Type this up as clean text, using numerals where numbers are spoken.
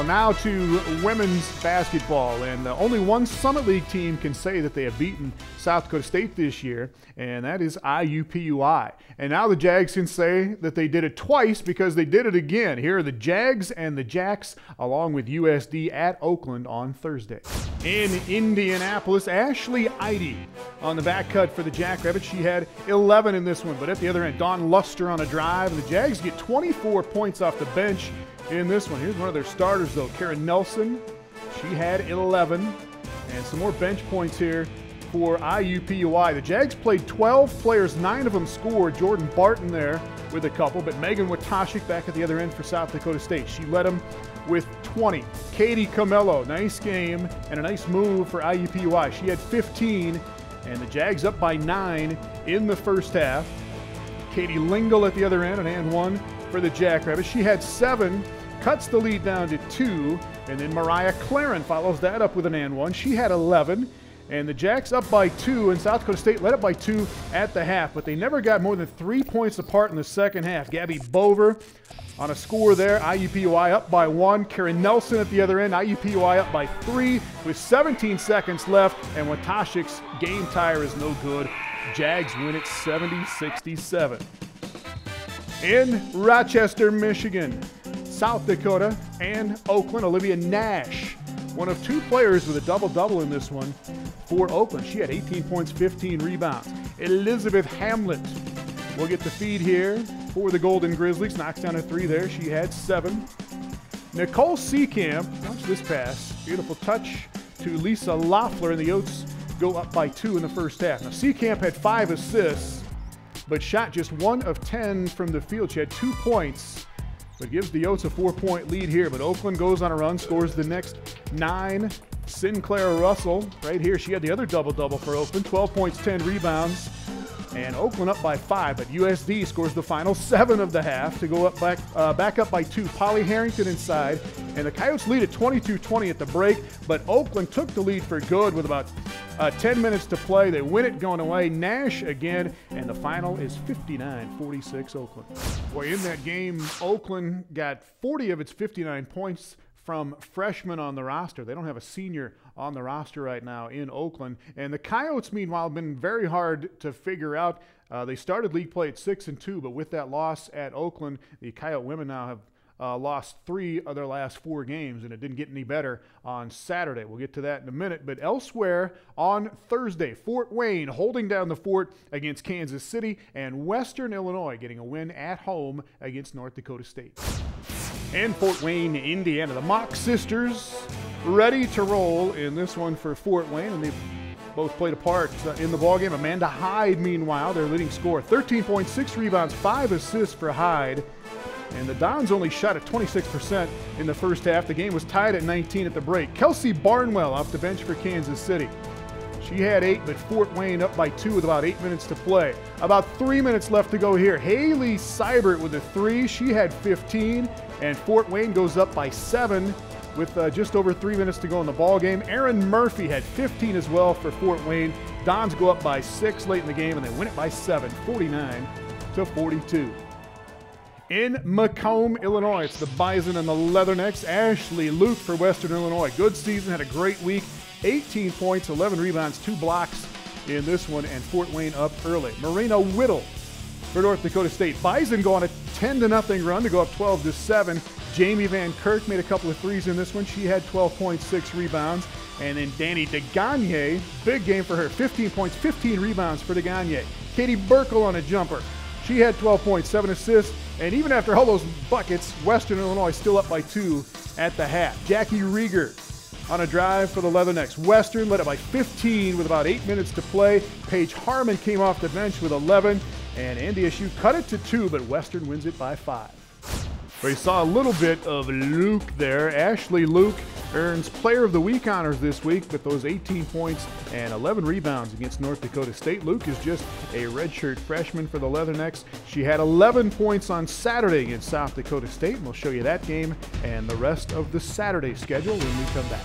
Well, now to women's basketball, and only one Summit League team can say that they have beaten South Dakota State this year, and that is IUPUI. And now the Jags can say that they did it twice because they did it again. Here are the Jags and the Jacks along with USD at Oakland on Thursday. In Indianapolis, Ashley Eide on the back cut for the Jackrabbits. She had 11 in this one, but at the other end, Dawn Luster on a drive. And the Jags get 24 points off the bench in this one. Here's one of their starters, though, Karen Nelson. She had 11. And some more bench points here for IUPUI. The Jags played 12 players, 9 of them scored. Jordan Barton there with a couple, but Megan Watashik back at the other end for South Dakota State. She led them with 20. Katie Camello, nice game and a nice move for IUPUI. She had 15, and the Jags up by 9 in the first half. Katie Lingle at the other end, an and one for the Jackrabbits. She had 7, cuts the lead down to 2, and then Mariah Claren follows that up with an and one. She had 11, and the Jacks up by 2, and South Dakota State led up by 2 at the half, but they never got more than 3 points apart in the second half. Gabby Bover on a score there, IUPUI up by 1. Karen Nelson at the other end, IUPUI up by 3 with 17 seconds left, and Watashik's game tire is no good. Jags win it 70-67. In Rochester, Michigan, South Dakota and Oakland, Olivia Nash, one of 2 players with a double-double in this one for Oakland. She had 18 points, 15 rebounds. Elizabeth Hamlet will get the feed here for the Golden Grizzlies. Knocks down a 3 there. She had 7. Nicole Seekamp, watch this pass. Beautiful touch to Lisa Loeffler, and the Oats go up by 2 in the first half. Now, Seekamp had 5 assists, but shot just 1 of 10 from the field. She had 2 points, but gives the Oats a 4-point lead here. But Oakland goes on a run, scores the next 9. Sinclair Russell, right here, she had the other double-double for Oakland, 12 points, 10 rebounds. And Oakland up by 5, but USD scores the final 7 of the half to go up back up by 2. Polly Harrington inside, and the Coyotes lead at 22-20 at the break, but Oakland took the lead for good with about 10 minutes to play. They win it going away. Nash again, and the final is 59-46 Oakland. Boy, in that game, Oakland got 40 of its 59 points from freshmen on the roster. They don't have a senior on the roster right now in Oakland. And the Coyotes, meanwhile, have been very hard to figure out. They started league play at 6-2, but with that loss at Oakland, the Coyote women now have lost 3 of their last 4 games, and it didn't get any better on Saturday. We'll get to that in a minute. But elsewhere on Thursday, Fort Wayne holding down the fort against Kansas City, and Western Illinois getting a win at home against North Dakota State. And Fort Wayne, Indiana, the Mock Sisters ready to roll in this one for Fort Wayne, and they've both played a part in the ballgame. Amanda Hyde, meanwhile, their leading scorer, 13 points, 6 rebounds, 5 assists for Hyde. And the Dons only shot at 26% in the first half. The game was tied at 19 at the break. Kelsey Barnwell off the bench for Kansas City. She had 8, but Fort Wayne up by 2 with about 8 minutes to play. About 3 minutes left to go here. Haley Seibert with a 3. She had 15, and Fort Wayne goes up by 7 with just over 3 minutes to go in the ball game. Aaron Murphy had 15 as well for Fort Wayne. Dons go up by 6 late in the game, and they win it by 7, 49-42. In Macomb, Illinois, it's the Bison and the Leathernecks. Ashley Luke for Western Illinois. Good season, had a great week. 18 points, 11 rebounds, 2 blocks in this one, and Fort Wayne up early. Marina Whittle for North Dakota State. Bison go on a 10-0 run to go up 12-7. Jamie Van Kirk made a couple of threes in this one. She had 12 points, 6 rebounds. And then Danny DeGagne, big game for her, 15 points, 15 rebounds for DeGagne. Katie Burkle on a jumper. She had 12 points, 7 assists. And even after all those buckets, Western Illinois still up by 2 at the half. Jackie Rieger on a drive for the Leathernecks. Western led it by 15 with about 8 minutes to play. Paige Harmon came off the bench with 11, and NDSU cut it to 2, but Western wins it by 5. We saw a little bit of Luke there. Ashley Luke earns Player of the Week honors this week with those 18 points and 11 rebounds against North Dakota State. Luke is just a redshirt freshman for the Leathernecks. She had 11 points on Saturday against South Dakota State, and we'll show you that game and the rest of the Saturday schedule when we come back.